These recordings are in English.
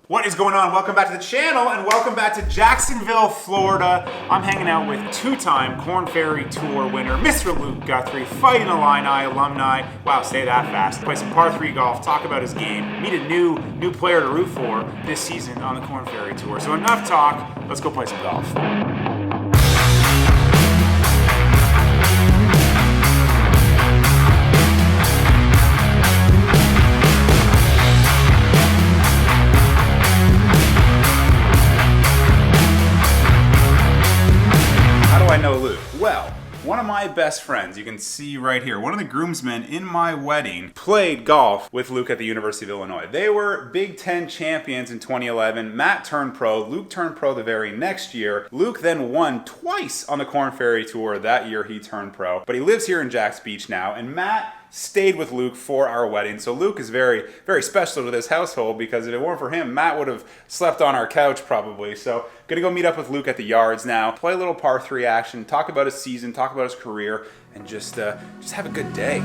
What is going on? Welcome back to the channel and welcome back to Jacksonville, Florida. I'm hanging out with two-time Korn Ferry Tour winner, Mr. Luke Guthrie, Fighting Illini alumni. Wow, say that fast. Play some par 3 golf, talk about his game, meet a new player to root for this season on the Korn Ferry Tour. So enough talk, let's go play some golf. I know Luke? Well, one of my best friends, you can see right here, one of the groomsmen in my wedding played golf with Luke at the University of Illinois. They were Big Ten champions in 2011. Matt turned pro. Luke turned pro the very next year. Luke then won twice on the Korn Ferry Tour. That year he turned pro. But he lives here in Jax Beach now, and Matt stayed with Luke for our wedding. So Luke is very, very special to this household because if it weren't for him, Matt would have slept on our couch probably. So gonna go meet up with Luke at the yards now, play a little par 3 action, talk about his season, talk about his career, and just have a good day.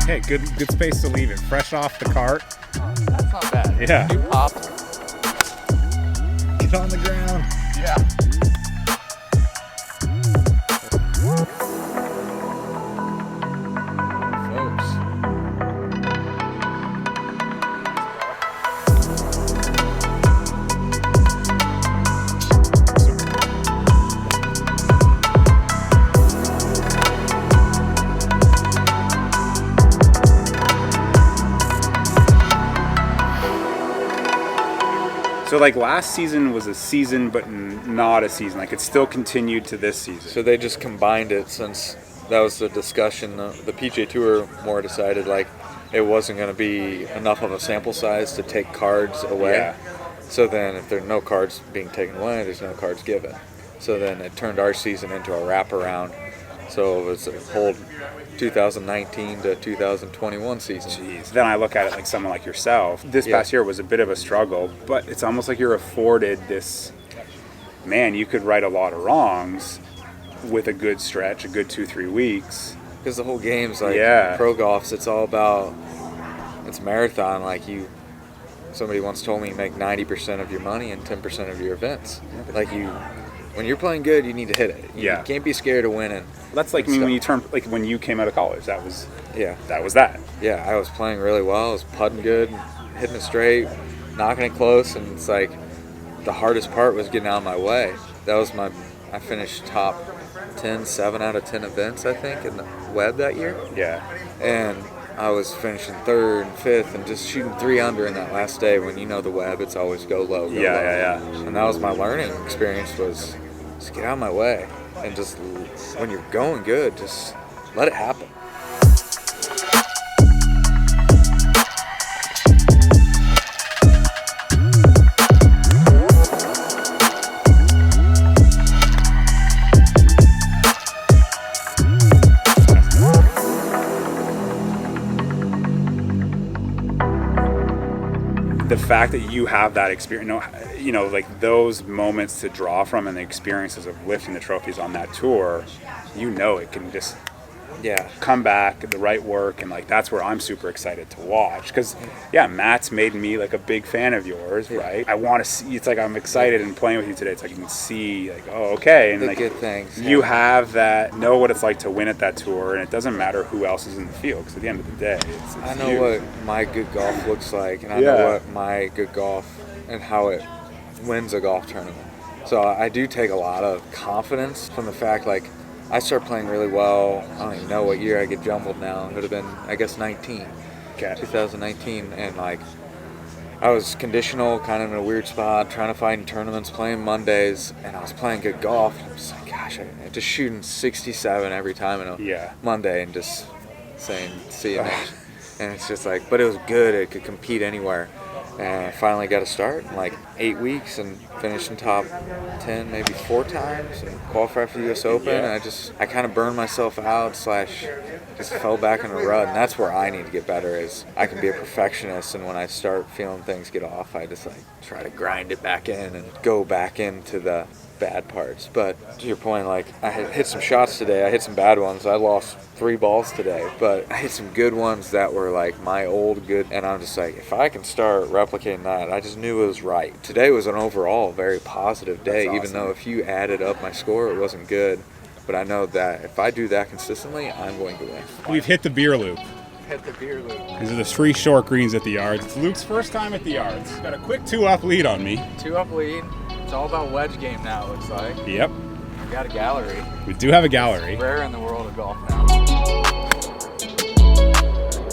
Hey, good space to leave it. Fresh off the cart. That's not bad. Yeah. You pop. Get on the ground. Yeah. So like last season was a season, but not a season. Like it still continued to this season. So they just combined it since that was the discussion. The PGA Tour more decided like it wasn't going to be enough of a sample size to take cards away. Yeah. So then if there are no cards being taken away, there's no cards given. So then it turned our season into a wraparound. So it was a whole 2019 to 2021 season. Jeez. Then I look at it like someone like yourself. This past year was a bit of a struggle, but it's almost like you're afforded this, man, you could right a lot of wrongs with a good stretch, a good 2-3 weeks. Because the whole game's like pro golf's, it's all about, it's marathon. Like somebody once told me you make 90% of your money in 10% of your events. Like when you're playing good, you need to hit it. You can't be scared of winning. That's like when you came out of college. That was that. Yeah, I was playing really well. I was putting good, hitting it straight, knocking it close, and it's like the hardest part was getting out of my way. That was I finished top 10, 7 out of 10 events, I think, in the web that year. Yeah. And I was finishing 3rd and 5th and just shooting 3 under in that last day. When you know the web, it's always go low, go low. Yeah. And that was my learning experience, was just get out of my way. And just, when you're going good, just let it happen. The fact that you have that experience, you know, like those moments to draw from and the experiences of lifting the trophies on that tour, you know, it can just come back, the right work, and like that's where I'm super excited to watch because Matt's made me like a big fan of yours, right? I want to see. It's like I'm excited and playing with you today. It's like you can see like, oh, okay, and the like good things. You have that, know what it's like to win at that tour, and it doesn't matter who else is in the field because at the end of the day, it's I know you. what my good golf looks like, and I know what my good golf and how it wins a golf tournament. So I do take a lot of confidence from the fact like I started playing really well. I don't even know what year. I get jumbled now. It would have been, I guess, 2019. And, like, I was conditional, kind of in a weird spot, trying to find tournaments, playing Mondays, and I was playing good golf. And I'm just like, gosh, I'm just shooting 67 every time in a Monday and just saying, see you next. And it's just like, but it was good. It could compete anywhere. And I finally got a start in like 8 weeks and finished in top 10 maybe 4 times and qualified for the US Open. And I kind of burned myself out / just fell back in a rut. And that's where I need to get better is I can be a perfectionist. And when I start feeling things get off, I just like try to grind it back in and go back into the bad parts. But to your point, like I hit some shots today. I hit some bad ones. I lost 3 balls today, but I hit some good ones that were like my old good. And I'm just like, if I can start replicating that, I just knew it was right. Today was an overall very positive day, even though if you added up my score, it wasn't good. But I know that if I do that consistently, I'm going to win. We've hit the beer loop. Hit the beer loop. These are the 3 short greens at the yards. It's Luke's first time at the yards. Got a quick 2-up lead on me. 2-up lead. It's all about wedge game now, it looks like. Yep. We got a gallery. We do have a gallery. It's rare in the world of golf now.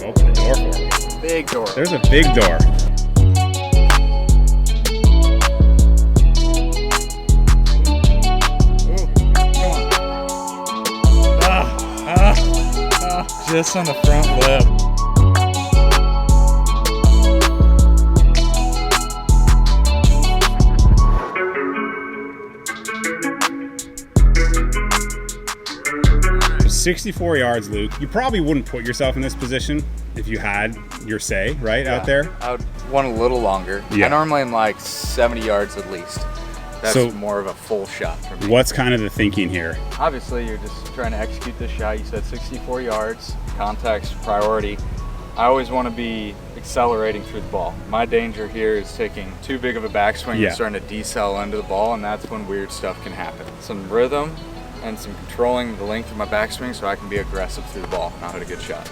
Open the door for me. Big door. There's a big door. Just on the front lip. There's 64 yards, Luke. You probably wouldn't put yourself in this position if you had your say, right, out there? I would want a little longer. Yeah. I normally am like 70 yards at least. That's So- more of a full shot for me. What's kind of the thinking here? Obviously, you're just trying to execute this shot. You said 64 yards, contact priority. I always want to be accelerating through the ball. My danger here is taking too big of a backswing Yeah. and starting to decel into the ball, and that's when weird stuff can happen. Some rhythm and some controlling the length of my backswing so I can be aggressive through the ball and I'll hit a good shot.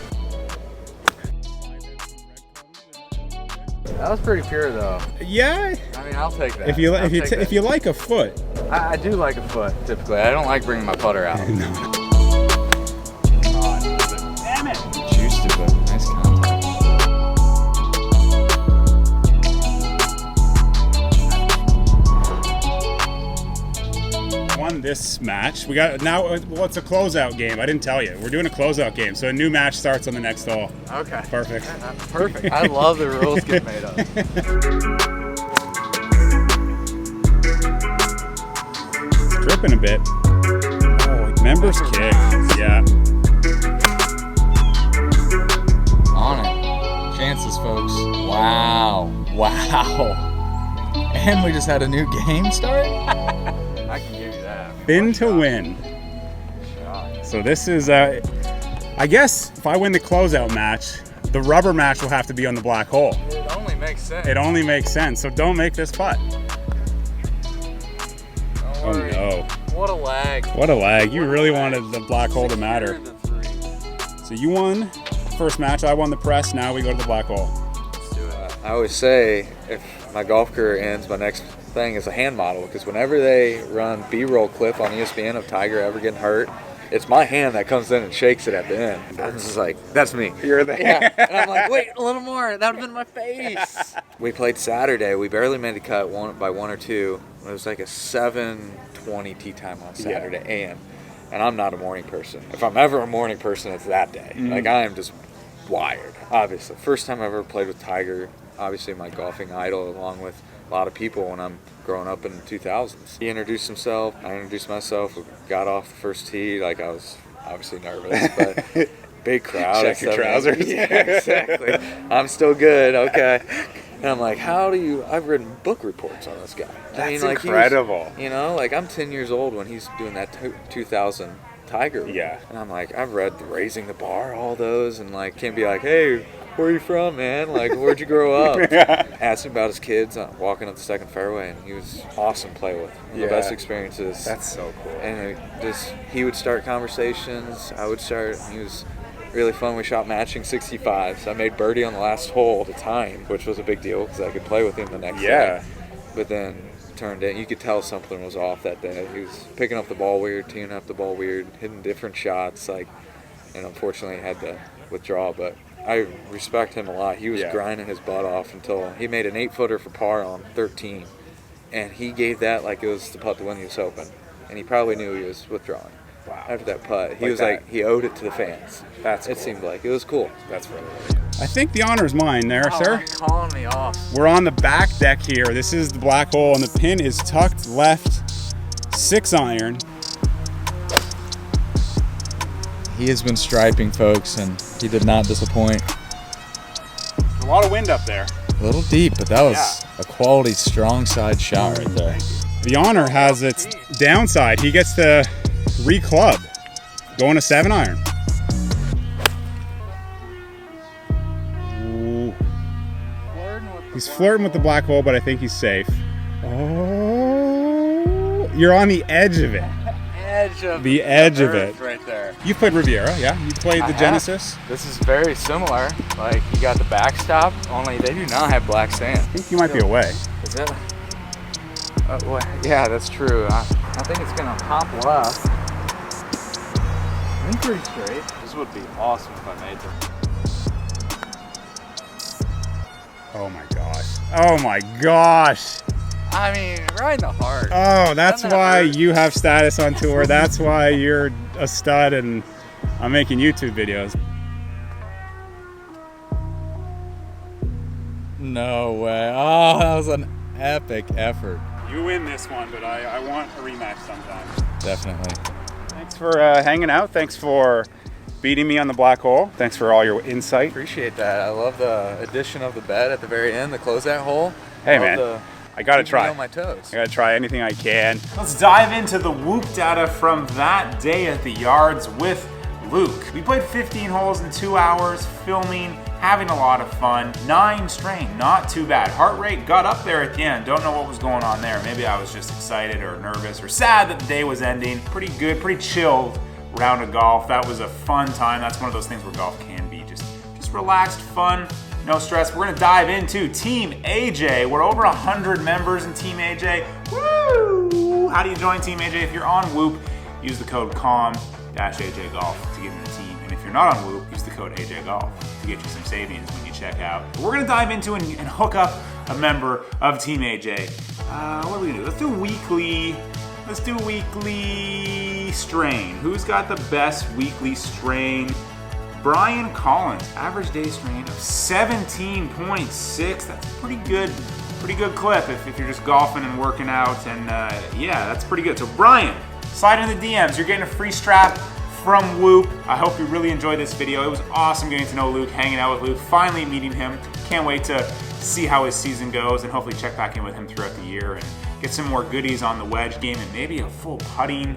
That was pretty pure though. Yeah, I mean, I'll take that. if you I'll take that. if you like a foot. I do like a foot typically. I don't like bringing my putter out. No. Damn it! Juiced it, but nice contact. Won this match. We got now. Well, it's a closeout game. I didn't tell you. We're doing a closeout game, so a new match starts on the next hole. Okay. Perfect. Perfect. I love the rules get made up. Dripping a bit. Oh, members kick. Yeah. On it. Chances, folks. Wow. Wow. And we just had a new game start? I can give you that. Spin to win. So this is, I guess, if I win the closeout match, the rubber match will have to be on the black hole. It only makes sense. It only makes sense. So don't make this putt. Don't Oh worry. no. What a lag. What a lag. You really wanted the black hole to matter. So you won first match. I won the press. Now we go to the black hole. Let's do it. I always say if my golf career ends, my next thing is a hand model, because whenever they run B-roll clip on ESPN of Tiger ever getting hurt, it's my hand that comes in and shakes it at the end. I'm just like, that's me. You're the Yeah. And I'm like, wait, a little more. That would have been my face. We played Saturday. We barely made the cut by 1 or 2. It was like a 7:20 tee time on Saturday AM. And I'm not a morning person. If I'm ever a morning person, it's that day. Like, I am just wired, obviously. First time I ever played with Tiger, obviously my golfing idol, along with a lot of people when I'm growing up in the 2000s. He introduced himself, I introduced myself, we got off the first tee, like I was obviously nervous, but big crowd. Check your trousers. Yeah, exactly. I'm still good, okay. And I'm like, I've written book reports on this guy. That's like, incredible. Like I'm 10 years old when he's doing that 2000 Tiger. Yeah. And I'm like, I've read Raising the Bar, all those, and like, can't be like, hey, where are you from, man? Like, where'd you grow up? Asked him about his kids walking up the second fairway, and he was awesome to play with. One of the best experiences. That's so cool. And he would start conversations, I would start, and he was really fun. We shot matching 65s. I made birdie on the last hole to time, which was a big deal because I could play with him the next day. But then turned in, you could tell something was off that day. He was picking up the ball weird, teeing up the ball weird, hitting different shots, and unfortunately had to withdraw. But I respect him a lot. He was grinding his butt off until he made an 8-footer for par on 13, and he gave that like it was the putt to win the US Open, and he probably knew he was withdrawing. Wow. After that putt, he was like he owed it to the fans. It seemed like it was cool. That's really. I think the honor is mine there, sir. You're calling me off. We're on the back deck here. This is the black hole, and the pin is tucked left, 6 iron. He has been striping, folks, and he did not disappoint. A lot of wind up there. A little deep, but that was a quality strong side shot right there. The honor has its downside. He gets to re-club, going to 7 iron. Ooh. He's flirting with the black hole, but I think he's safe. Oh, you're on the edge of it. The edge of it. Right there. You played Riviera, yeah? You played the Genesis? This is very similar. Like, you got the backstop, only they do not have black sand. I think you might be away. Is that? Well, yeah, that's true. I think it's gonna hop left. I think pretty straight. This would be awesome if I made this. Oh my gosh. Oh my gosh. I mean, right in the heart. Oh, that's why you have status on tour. That's why you're a stud and I'm making YouTube videos. No way. Oh, that was an epic effort. You win this one, but I want a rematch sometime. Definitely. Thanks for hanging out. Thanks for beating me on the black hole. Thanks for all your insight. Appreciate that. I love the addition of the bed at the very end, the closeout hole. Hey, man. I gotta try. On my toes. I gotta try anything I can. Let's dive into the Whoop data from that day at the yards with Luke. We played 15 holes in 2 hours, filming, having a lot of fun. 9 strain, not too bad. Heart rate got up there at the end. Don't know what was going on there. Maybe I was just excited or nervous or sad that the day was ending. Pretty good, pretty chilled round of golf. That was a fun time. That's one of those things where golf can be just relaxed, fun. No stress. We're gonna dive into Team AJ. We're over 100 members in Team AJ. Woo! How do you join Team AJ? If you're on Whoop, use the code COM-AJ Golf to get in the team. And if you're not on Whoop, use the code AJ Golf to get you some savings when you check out. But we're gonna dive into and hook up a member of Team AJ. What do we do? Let's do weekly strain. Who's got the best weekly strain? Brian Collins, average day strain of 17.6. That's a pretty good clip if you're just golfing and working out. And yeah, that's pretty good. So Brian, slide in the DMs. You're getting a free strap from Whoop. I hope you really enjoyed this video. It was awesome getting to know Luke, hanging out with Luke, finally meeting him. Can't wait to see how his season goes and hopefully check back in with him throughout the year and get some more goodies on the wedge game and maybe a full putting.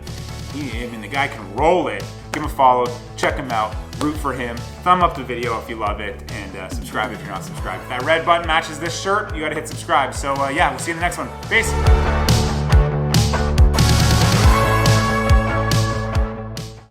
I mean, the guy can roll it. Give him a follow, check him out, root for him, thumb up the video if you love it, and subscribe if you're not subscribed. If that red button matches this shirt, you gotta hit subscribe. So yeah, we'll see you in the next one. Peace.